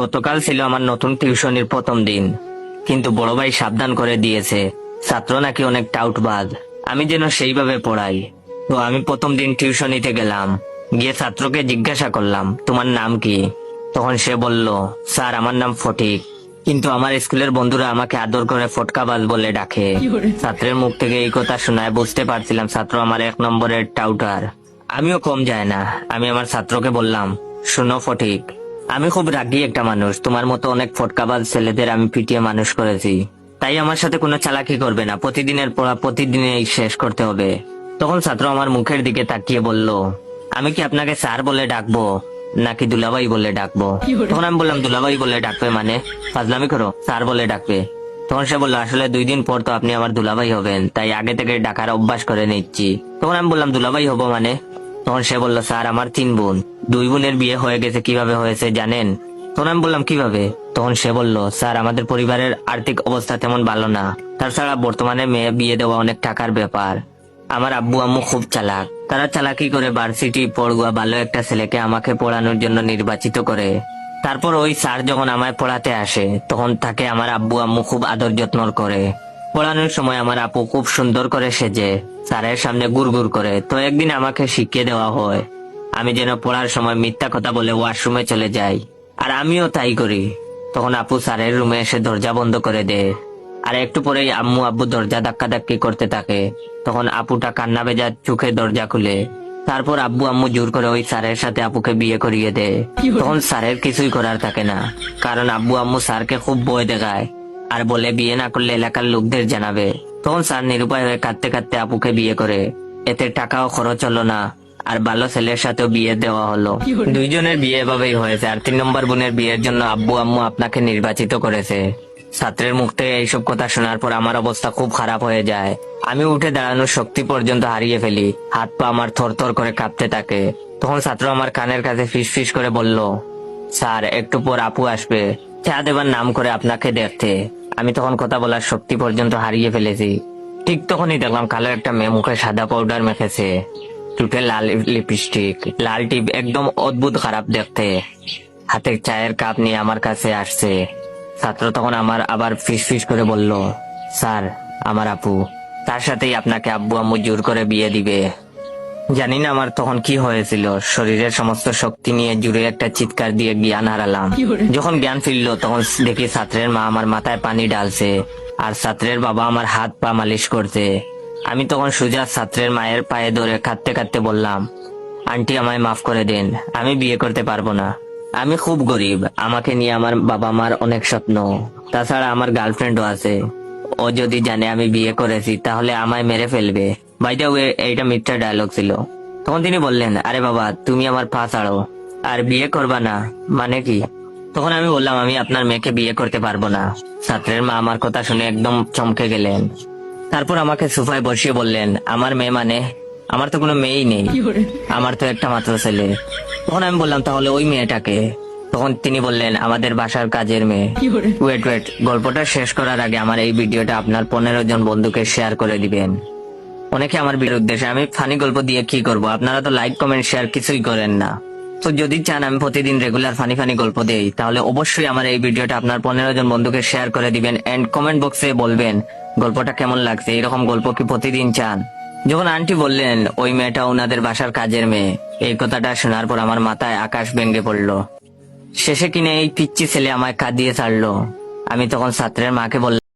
গতকাল ছিল আমার নতুন টিউশনির প্রথম দিন, কিন্তু বড় ভাই সাবধান করে দিয়েছে ছাত্র নাকি অনেক টাউটবাজ, আমি যেন সেইভাবে পড়াই। তো আমি প্রথম দিন টিউশনিতে গেলাম, গিয়ে ছাত্রকে জিজ্ঞাসা করলাম তোমার নাম কি। তখন সে বলল, স্যার আমার নাম ফটিক, কিন্তু আমার স্কুলের বন্ধুরা আমাকে আদর করে ফটকাবাজ বলে ডাকে। ছাত্রের মুখ থেকে এই কথা শোনায় বুঝতে পারছিলাম ছাত্র আমার 1 নম্বরের টাউটার। আমিও কম যায় না। আমি আমার ছাত্রকে বললাম, শোনো ফটিক, আমি খুব রাগী একটা মানুষ, তোমার মতো অনেক ফটকাবাজ ছেলেদের আমি পিটিয়ে মানুষ করেছি, তাই আমার সাথে কোনো চালাকি করবে না, প্রতিদিনের পড়া প্রতিদিনই শেষ করতে হবে। তখন ছাত্র আমার মুখের দিকে তাকিয়ে বলল, আমি কি আপনাকে স্যার বলে ডাকবো নাকি দুলাভাই বলে ডাকবো? তখন আমি বললাম, দুলাভাই বলে ডাকবে মানে? ফাজলামি করো, স্যার বলে ডাকবে। তখন সে বললো, আসলে 2 দিন পর তো আপনি আমার দুলাভাই হবেন, তাই আগে থেকে ডাকার অভ্যাস করে নিচ্ছি। তখন আমি বললাম, দুলাভাই হবো মানে? তখন সে বলল, স্যার আমার 3 বোন, 2 বোনের বিয়ে হয়ে গেছে, কিভাবে হয়েছে জানেন? তখন আমি বললাম, কিভাবে? তখন সে বলল, স্যার আমাদের পরিবারের আর্থিক অবস্থা তেমন ভালো না, তাছাড়া বর্তমানে মেয়ে বিয়ে দেওয়া অনেক টাকার ব্যাপার। আমার আব্বু আম্মু খুব চালাক, তারা চালাকি করে ভার্সিটি পড়ুয়া ভালো একটা ছেলেকে আমাকে পড়ানোর জন্য নির্বাচিত করে। তারপর ওই স্যার যখন আমায় পড়াতে আসে, তখন তাকে আমার আব্বু আম্মু খুব আদর যত্ন করে। পড়ানোর সময় আমার আপু খুব সুন্দর করে সেজে স্যারের সামনে গুড়গুড় করে। তো একদিন আমাকে শিখিয়ে দেওয়া হয় আমি যেন পড়ার সময় মিথ্যা কথা বলে ওয়াশরুমে চলে যাই, আর আমিও তাই করি। তখন আপু স্যারের রুমে এসে দরজা বন্ধ করে দেয়, আর একটু পরেই আম্মু আব্বু দরজা ধাক্কাধাক্কি করতে থাকে। তখন আপুটা কান্না ভেজা চোখে দরজা খুলে। তারপর আব্বু আম্মু জোর করে ওই স্যারের সাথে আপুকে বিয়ে করিয়ে দেয়। তখন স্যারের কিছুই করার থাকে না, কারণ আব্বু আম্মু স্যারকে খুব ভয় দেখায় আর বলে বিয়ে না করলে এলাকার লোকদের জানাবে। তখন স্যার নিরুপায় হয়ে কাঁদতে কাঁদতে আপুকে বিয়ে করে। এতে টাকাও খরচ হলো না, আর ভালো ছেলের সাথেও বিয়ে দেওয়া হলো। 2 জনের বিয়ে এভাবেই হয়েছে, আর 3 নম্বর বোনের বিয়ের জন্য আব্বু আম্মু আপনাকে নির্বাচিত করেছে। ছাত্রের মুখ থেকে এইসব কথা শোনার পর আমার অবস্থা খুব খারাপ হয়ে যায়। আমি উঠে দাঁড়ানোর শক্তি পর্যন্ত হারিয়ে ফেলি, হাত পা আমার থরথর করে কাঁপতে থাকে। তখন ছাত্র আমার কানের কাছে ফিস করে বলল, স্যার একটু পর আপু আসবে চা দেবার নাম করে আপনাকে দেখতে। আমি তখন কথা বলার শক্তি পর্যন্ত হারিয়ে ফেলেছি। ঠিক তখনই দেখলাম কালো একটা মেয়ে মুখে সাদা পাউডার মেখেছে, টুটে লাল লিপস্টিক, লাল টিপ, একদম অদ্ভুত খারাপ দেখতে, হাতে চায়ের কাপ নিয়ে আমার কাছে আসছে। ছাত্র তখন আমার আবার ফিস করে বলল, স্যার আমার আপু, তার সাথেই আপনাকে আব্বু আম্মু জোর করে বিয়ে দিবে। জানি না আমার তখন কি হয়েছিল, শরীরের সমস্ত শক্তি নিয়ে জুড়ে একটা চিৎকার দিয়ে জ্ঞান হারালাম। যখন জ্ঞান ফিরলো তখন দেখি ছাত্রের মা আমার মাথায় পানি ঢালছে, আর ছাত্রের বাবা আমার হাত পা মালিশ করছে। আমি তখন সোজা ছাত্রের মায়ের পায়ে ধরে কাঁদতে কাঁদতে বললাম, আন্টি আমায় মাফ করে দিন, আমি বিয়ে করতে পারবো না, আমি খুব গরিব, আমাকে নিয়ে আমার বাবা মার অনেক স্বপ্ন, তাছাড়া আমার গার্লফ্রেন্ডও আছে, ও যদি জানে আমি বিয়ে করেছি তাহলে আমায় মেরে ফেলবে। বাই দ্য ওয়ে এইটা মিথ্যা ডায়লগ ছিল। তখন তিনি বললেন, আরে বাবা তুমি আমার পা ছাড়ো, আর বিয়ে করবা না মানে কি? তখন আমি বললাম, আমি আপনার মেয়েকে বিয়ে করতে পারবো না। ছাত্রের মা আমার কথা শুনে একদম চমকে গেলেন। তারপর আমাকে সোফায় বসিয়ে বললেন, আমার মেয়ে মানে? আমার তো কোনো মেয়েই নেই, আমার তো একটা মাত্র ছেলে। তখন আমি বললাম, তাহলে ওই মেয়েটাকে? তখন তিনি বললেন, আমাদের বাসার কাজের মেয়ে। ওয়েট, গল্পটা শেষ করার আগে আমার এই ভিডিওটা আপনার 15 জন বন্ধুকে শেয়ার করে দিবেন। অনেকে আমার বিরুদ্ধে, আমি ফানি গল্প দিয়ে কি করব, আপনারা তো লাইক কমেন্ট শেয়ার কিছুই করেন না। তো যদি চান আমি প্রতিদিন রেগুলার ফানি গল্প দেই, তাহলে অবশ্যই আমার এই ভিডিওটা আপনার 15 জন বন্ধুকে শেয়ার করে দিবেন, এন্ড কমেন্ট বক্সে বলবেন গল্পটা কেমন লাগছে, এরকম গল্প কি প্রতিদিন চান। যখন আন্টি বললেন ওই মেয়েটা ওনাদের বাসার কাজের মেয়ে, এই কথাটা শোনার পর আমার মাথায় আকাশ ভেঙে পড়লো। শেষে কিনে এই পিচ্চি ছেলে আমায় কাঁদিয়ে ছাড়লো। আমি তখন ছাত্রের মাকে বললাম,